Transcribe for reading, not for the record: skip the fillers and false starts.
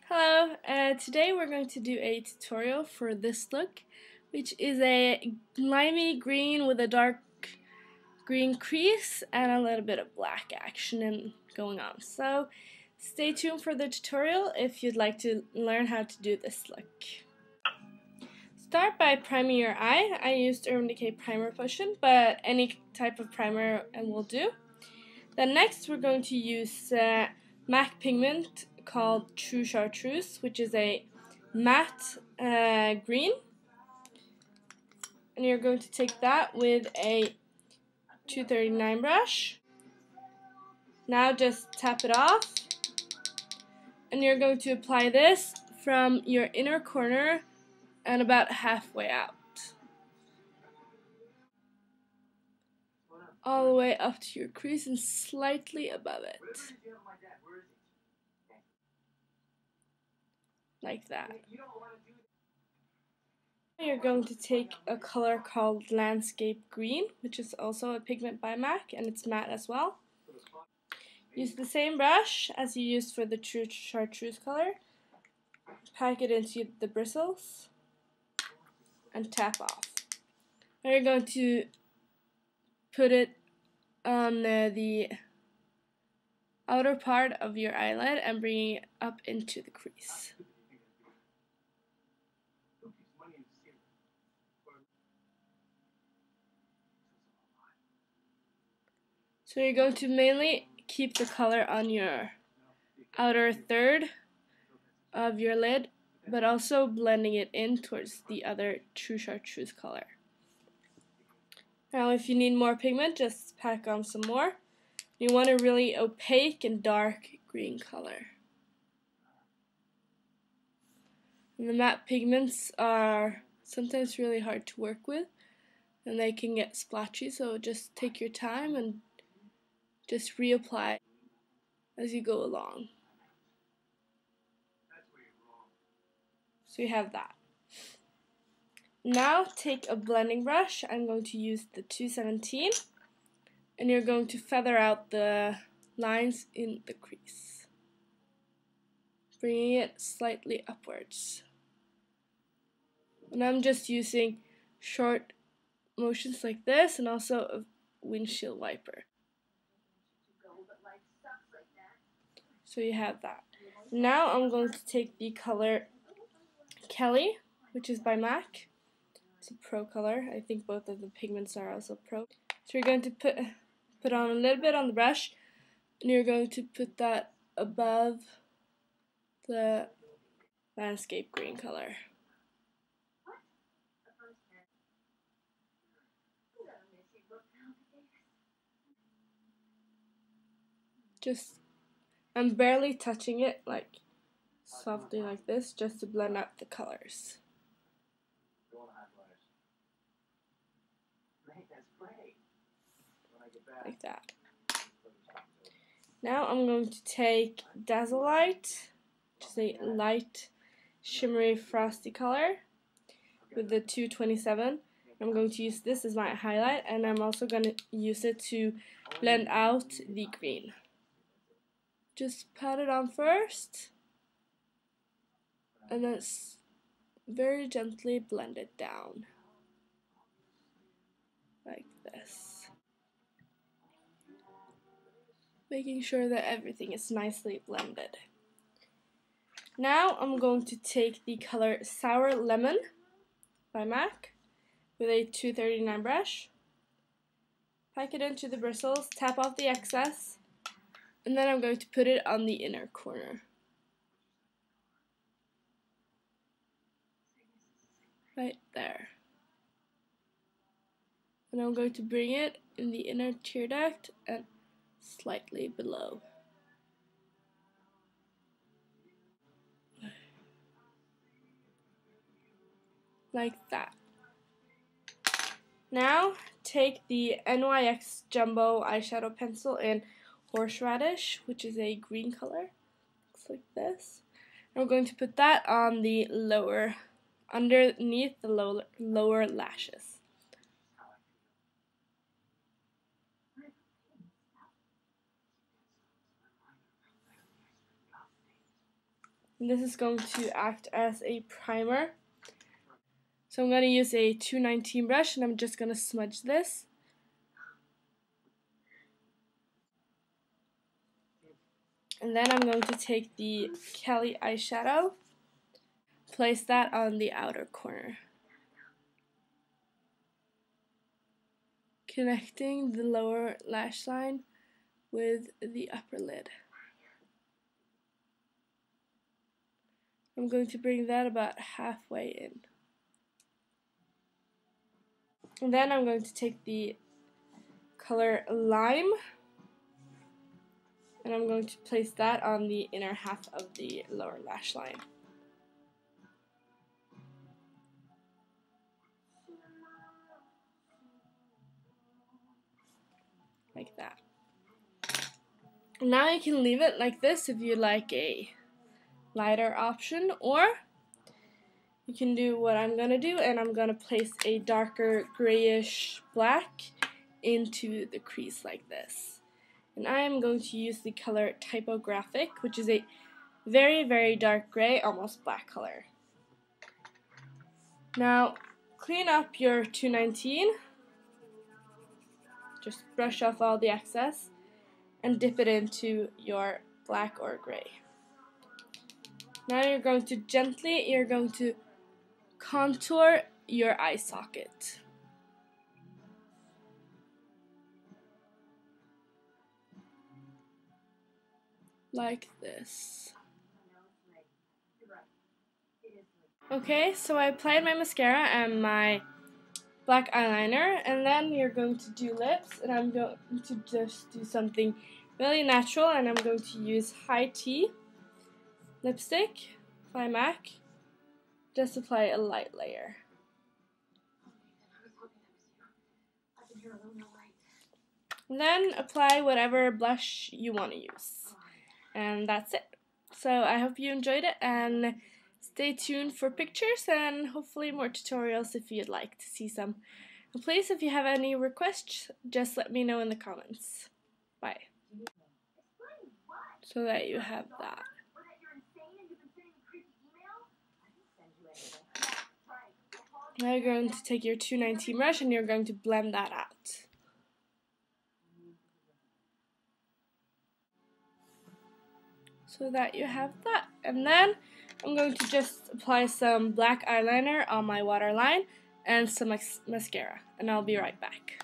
Hello, today we're going to do a tutorial for this look, which is a limey green with a dark green crease and a little bit of black action going on. So stay tuned for the tutorial if you'd like to learn how to do this look. Start by priming your eye. I used Urban Decay Primer Potion, but any type of primer will do. Then next we're going to use MAC pigment called True Chartreuse, which is a matte green. And you're going to take that with a 239 brush. Now just tap it off. And you're going to apply this from your inner corner and about halfway out. All the way up to your crease and slightly above it. Like that. You're going to take a color called Landscape Green, which is also a pigment by MAC, and it's matte as well. Use the same brush as you used for the True Chartreuse color. Pack it into the bristles and tap off. Now you're going to put it on the outer part of your eyelid and bring it up into the crease. So you're going to mainly keep the color on your outer third of your lid, but also blending it in towards the other True Chartreuse color. Now if you need more pigment, just pack on some more. You want a really opaque and dark green color. And the matte pigments are sometimes really hard to work with, and they can get splotchy, so just take your time and just reapply as you go along. So you have that. Now take a blending brush. I'm going to use the 217, and you're going to feather out the lines in the crease, bringing it slightly upwards. And I'm just using short motions like this and also a windshield wiper. So you have that. Now I'm going to take the color Kelly, which is by MAC. It's a pro color. I think both of the pigments are also pro. So you're going to put on a little bit on the brush, and you're going to put that above the landscape green color. I'm barely touching it, like softly like this, just to blend out the colors. Like that. Now I'm going to take Dazzle Light, which is a light, shimmery, frosty color, with the 227. I'm going to use this as my highlight, and I'm also going to use it to blend out the green. Just pat it on first, and then very gently blend it down, like this. Making sure that everything is nicely blended. Now I'm going to take the color Sour Lemon by MAC with a 239 brush, pack it into the bristles, tap off the excess, and then I'm going to put it on the inner corner. Right there. And I'm going to bring it in the inner tear duct and slightly below. Like that. Now take the NYX Jumbo eyeshadow pencil in Horseradish, which is a green color. Looks like this. And we're going to put that on the underneath the lower lashes. And this is going to act as a primer. So I'm going to use a 219 brush and I'm just going to smudge this. And then I'm going to take the Kelly eyeshadow, place that on the outer corner, connecting the lower lash line with the upper lid. I'm going to bring that about halfway in. And then I'm going to take the color Lime and I'm going to place that on the inner half of the lower lash line. Like that. Now you can leave it like this if you like a lighter option, or you can do what I'm going to do, and I'm going to place a darker grayish black into the crease like this. And I am going to use the color Typographic, which is a very, very dark gray, almost black color. Now, clean up your 219. Just brush off all the excess and dip it into your black or gray. Now you're going to contour your eye socket. Like this. Okay, so I applied my mascara and my black eyeliner, and then you're going to do lips, and I'm going to just do something really natural, and I'm going to use High Tea lipstick by MAC. Just apply a light layer. And then apply whatever blush you want to use. And that's it. So I hope you enjoyed it, and stay tuned for pictures and hopefully more tutorials if you'd like to see some. And please, if you have any requests, just let me know in the comments. Bye. So that you have that. Now you're going to take your 219 brush and you're going to blend that out. So that you have that. And then I'm going to just apply some black eyeliner on my waterline and some mascara. And I'll be right back.